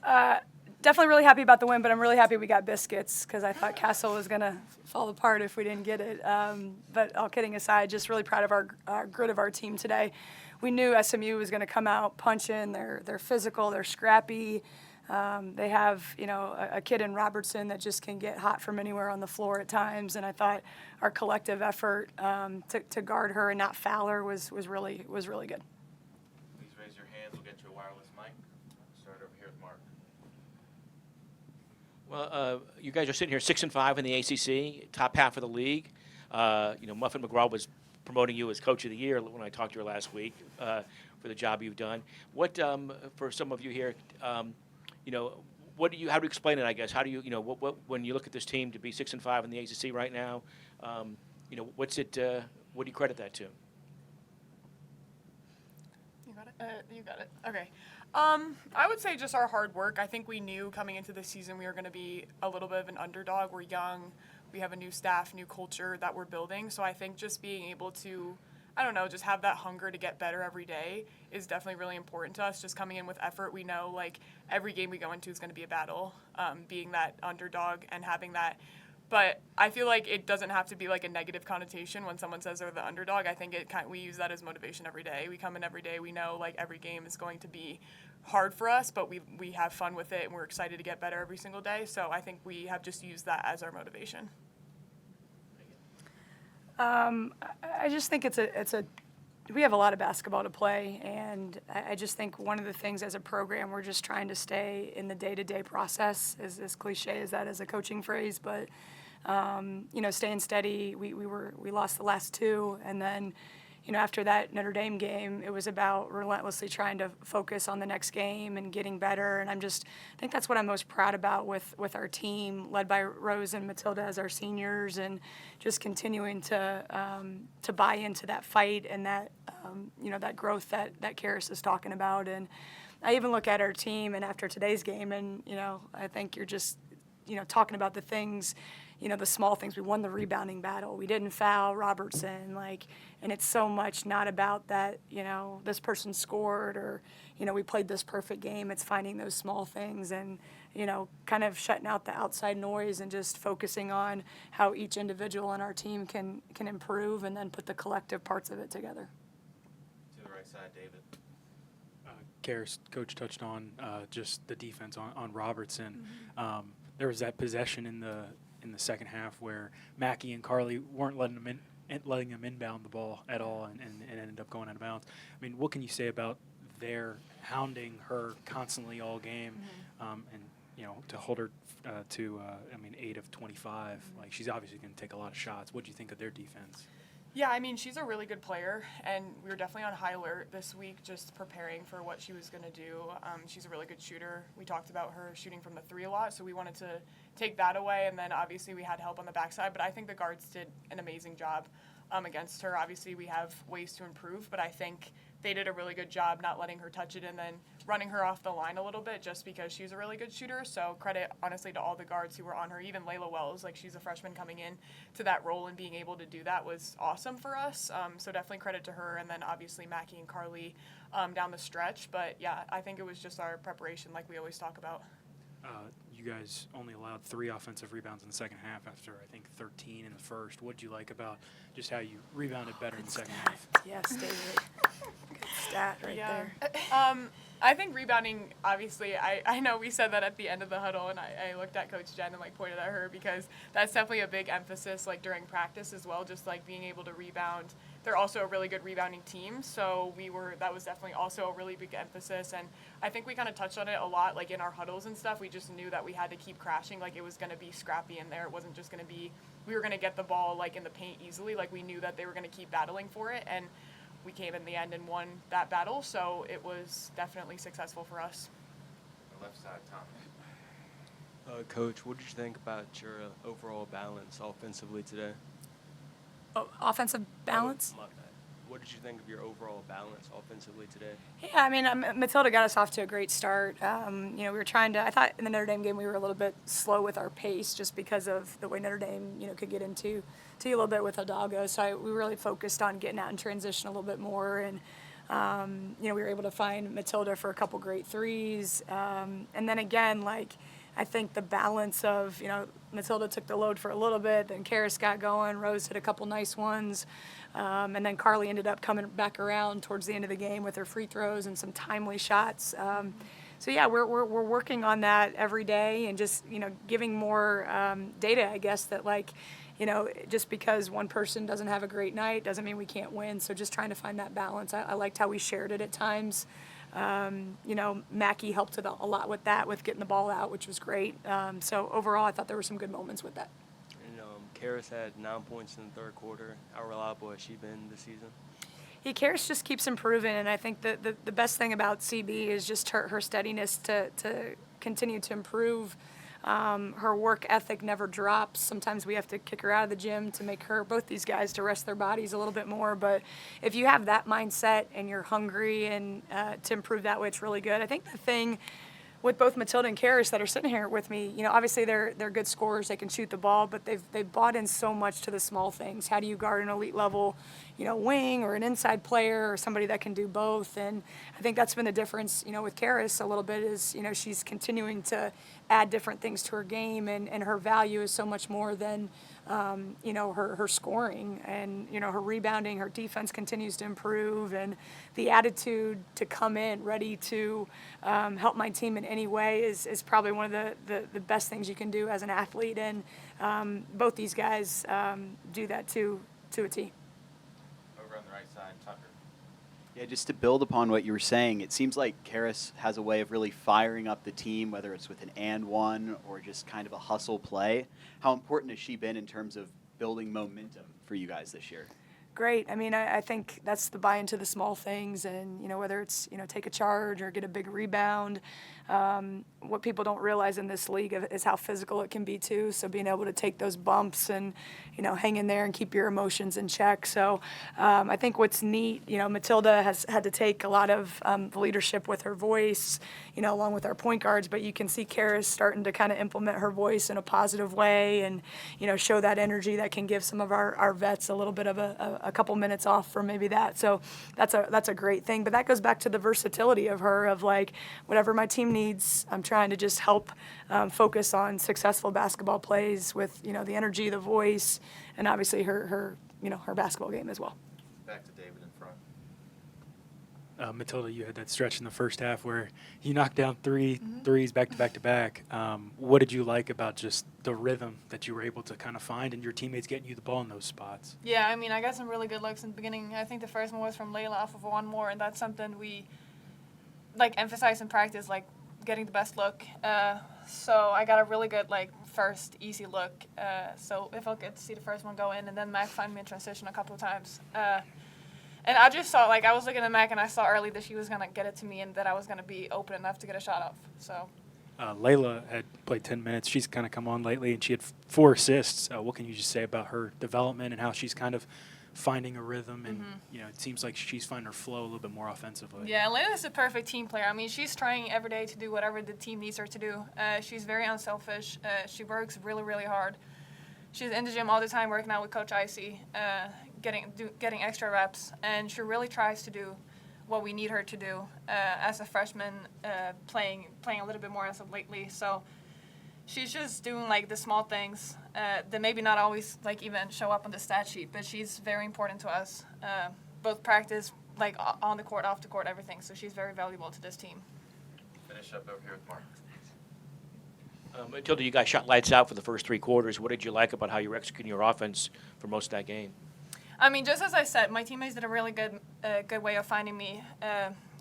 Definitely really happy about the win, but I'm really happy we got biscuits because I thought Castle was going to fall apart if we didn't get it. But all kidding aside, just really proud of our grit of our team today. We knew SMU was going to come out punching. They're physical, they're scrappy. They have, a kid in Robertson that just can get hot from anywhere on the floor at times. And I thought our collective effort to guard her and not foul her was really good. Please raise your hands. We'll get you a wireless mic. Start over here with Mark. Well, you guys are sitting here 6-5 in the ACC, top half of the league. Muffin McGraw was promoting you as Coach of the Year when I talked to her last week for the job you've done. What for some of you here, what do you? How do you explain it? I guess how do you, what when you look at this team to be 6-5 in the ACC right now, what's it? What do you credit that to? You got it. Okay. I would say just our hard work. I think we knew coming into this season we were going to be a little bit of an underdog. We're young. We have a new staff, new culture that we're building. So I think just being able to, just have that hunger to get better every day is definitely really important to us. Just coming in with effort, we know like every game we go into is going to be a battle, being that underdog and having that. But I feel like it doesn't have to be like a negative connotation when someone says they're the underdog. I think we use that as motivation every day. We come in every day. We know like every game is going to be hard for us, but we have fun with it and we're excited to get better every single day. So I think we have just used that as our motivation. I just think we have a lot of basketball to play, and I just think one of the things as a program, we're just trying to stay in the day-to-day process, as cliche as that is a coaching phrase, but, staying steady. We lost the last two, and then, after that Notre Dame game, it was about relentlessly trying to focus on the next game and getting better, and I think that's what I'm most proud about with our team, led by Rose and Matilda as our seniors, and just continuing to buy into that fight and that, that growth that Karis is talking about. And I even look at our team, and after today's game, and, I think you're just, talking about the things, the small things. We won the rebounding battle. We didn't foul Robertson, and it's so much not about that, this person scored or, we played this perfect game. It's finding those small things and, kind of shutting out the outside noise and just focusing on how each individual in our team can improve and then put the collective parts of it together. To the right side, David. Karis, Coach touched on just the defense on Robertson. Mm-hmm. There was that possession in the second half where Mackey and Carly weren't letting him inbound the ball at all, and ended up going out of bounds. I mean, what can you say about their hounding her constantly all game, mm-hmm. And to hold her to 8 of 25? Mm-hmm. Like, she's obviously going to take a lot of shots. What do you think of their defense? Yeah, she's a really good player, and we were definitely on high alert this week just preparing for what she was going to do. She's a really good shooter. We talked about her shooting from the three a lot, so we wanted to take that away, and then obviously we had help on the backside, but I think the guards did an amazing job against her. Obviously we have ways to improve, but I think they did a really good job not letting her touch it and then running her off the line a little bit just because she's a really good shooter. So credit, honestly, to all the guards who were on her. Even Layla Wells, she's a freshman coming in to that role, and being able to do that was awesome for us. So definitely credit to her, and then obviously Mackie and Carly down the stretch. But yeah, I think it was just our preparation like we always talk about. You guys only allowed 3 offensive rebounds in the second half after, I think, 13 in the first. What did you like about just how you rebounded better in the second half? Yes, David. Good stat right there. I think rebounding, obviously, I know we said that at the end of the huddle, and I looked at Coach Jen and pointed at her because that's definitely a big emphasis during practice as well, just being able to rebound. They're also a really good rebounding team, so that was definitely also a really big emphasis, and I think we kind of touched on it a lot in our huddles and stuff. We just knew that we had to keep crashing, it was going to be scrappy in there. It wasn't just going to be we were going to get the ball in the paint easily. We knew that they were going to keep battling for it, and we came in the end and won that battle, so it was definitely successful for us. The left side, Tom. Coach, what did you think about your overall balance offensively today? Oh, offensive balance? What did you think of your overall balance offensively today? Yeah, Matilda got us off to a great start. We were I thought in the Notre Dame game we were a little bit slow with our pace just because of the way Notre Dame, could get into a little bit with Hidalgo. So we really focused on getting out in transition a little bit more. And We were able to find Matilda for a couple great threes. And then again, I think the balance of, Matilda took the load for a little bit, then Karis got going, Rose hit a couple nice ones, and then Carly ended up coming back around towards the end of the game with her free throws and some timely shots. So yeah, we're working on that every day and just, giving more data, I guess, that just because one person doesn't have a great night doesn't mean we can't win. So just trying to find that balance. I liked how we shared it at times. Mackie helped a lot with that, with getting the ball out, which was great. So overall, I thought there were some good moments with that. And Karis had 9 points in the third quarter. How reliable has she been this season? Yeah, Karis just keeps improving, and I think that the best thing about CB is just her steadiness to continue to improve. Her work ethic never drops. Sometimes we have to kick her out of the gym to make both these guys, to rest their bodies a little bit more. But if you have that mindset and you're hungry and to improve that way, it's really good. I think the thing with both Matilda and Karis that are sitting here with me, obviously they're good scorers, they can shoot the ball, but they've bought in so much to the small things. How do you guard an elite level, wing or an inside player or somebody that can do both? And I think that's been the difference, with Karis a little bit is, she's continuing to add different things to her game, and her value is so much more than, her scoring, and, her rebounding, her defense continues to improve, and the attitude to come in ready to help my team in any way is probably one of the best things you can do as an athlete, and both these guys do that to a T. Over on the right side, Tucker. Yeah, just to build upon what you were saying, it seems like Karis has a way of really firing up the team, whether it's with an and one or just kind of a hustle play. How important has she been in terms of building momentum for you guys this year? Great. I mean, I think that's the buy into the small things, and whether it's take a charge or get a big rebound. What people don't realize in this league is how physical it can be too. So being able to take those bumps and hang in there and keep your emotions in check. So I think what's neat, Matilda has had to take a lot of leadership with her voice, along with our point guards. But you can see Karis starting to kind of implement her voice in a positive way, and show that energy that can give some of our vets a little bit of a couple minutes off from maybe that. So that's a great thing. But that goes back to the versatility of her, of whatever my team needs, I'm trying to just help focus on successful basketball plays with the energy, the voice, and obviously her basketball game as well. Back to David in front. Matilda, you had that stretch in the first half where you knocked down threes back to back to back. What did you like about just the rhythm that you were able to kind of find and your teammates getting you the ball in those spots? Yeah, I mean, I got some really good looks in the beginning. I think the first one was from Layla off of one more, and that's something we emphasize in practice, getting the best look. So I got a really good first easy look. So if I could see the first one go in, and then Mac find me in transition a couple of times. And I just saw, I was looking at Mac, and I saw early that she was going to get it to me and that I was going to be open enough to get a shot off. So. Layla had played 10 minutes. She's kind of come on lately, and she had 4 assists. What can you just say about her development and how she's kind of finding a rhythm? And, it seems like she's finding her flow a little bit more offensively. Yeah, Layla's a perfect team player. I mean, she's trying every day to do whatever the team needs her to do. She's very unselfish. She works really, really hard. She's in the gym all the time working out with Coach Icy, getting extra reps, and she really tries to do what we need her to do as a freshman, playing a little bit more as of lately. So she's just doing the small things that maybe not always even show up on the stat sheet, but she's very important to us. Both practice, on the court, off the court, everything. So she's very valuable to this team. Finish up over here with Mark. Matilda, you guys shot lights out for the first 3 quarters. What did you like about how you were executing your offense for most of that game? I mean, just as I said, my teammates did a really good way of finding me.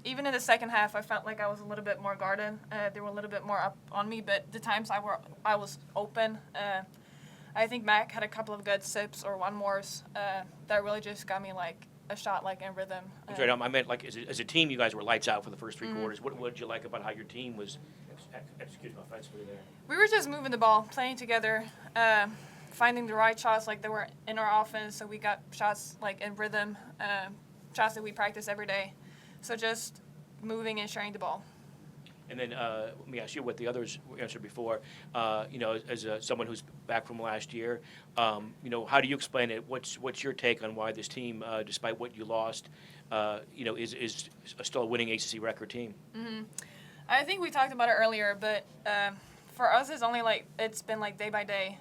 Even in the second half, I felt like I was a little bit more guarded. They were a little bit more up on me, but the times I was open. I think Mac had a couple of good sips or one-mores that really just got me a shot in rhythm. I'm sorry, I meant as a team, you guys were lights out for the first 3 quarters. What did you like about how your team was executing offensively there? We were just moving the ball, playing together, finding the right shots they were in our offense. So we got shots in rhythm, shots that we practice every day. So just moving and sharing the ball. And then let me ask you what the others answered before. As someone who's back from last year, how do you explain it? What's your take on why this team, despite what you lost, is still a winning ACC record team. I think we talked about it earlier, but for us, it's been like day by day.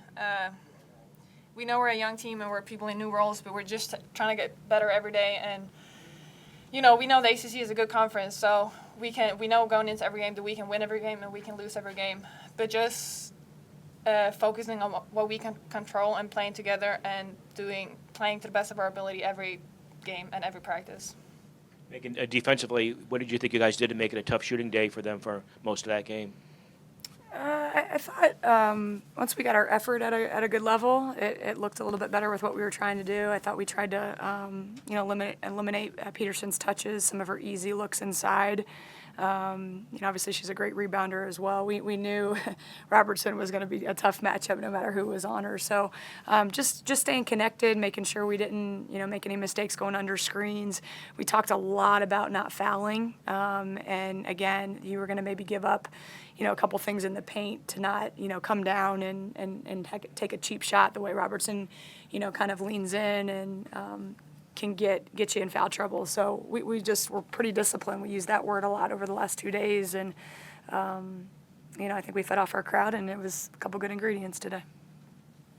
We know we're a young team and we're people in new roles, but we're just trying to get better every day. And we know the ACC is a good conference, so we know going into every game that we can win every game and we can lose every game. But just focusing on what we can control and playing together and playing to the best of our ability every game and every practice. Defensively, what did you think you guys did to make it a tough shooting day for them for most of that game? I thought once we got our effort at a good level, it looked a little bit better with what we were trying to do. I thought we tried to eliminate Peterson's touches, some of her easy looks inside. Obviously she's a great rebounder as well. We knew Robertson was going to be a tough matchup no matter who was on her. So just staying connected, making sure we didn't make any mistakes going under screens. We talked a lot about not fouling, and again, you were going to maybe give up a couple things in the paint to not come down and take a cheap shot the way Robertson kind of leans in and can get you in foul trouble. So we just were pretty disciplined. We used that word a lot over the last 2 days, and I think we fed off our crowd, and it was a couple good ingredients today.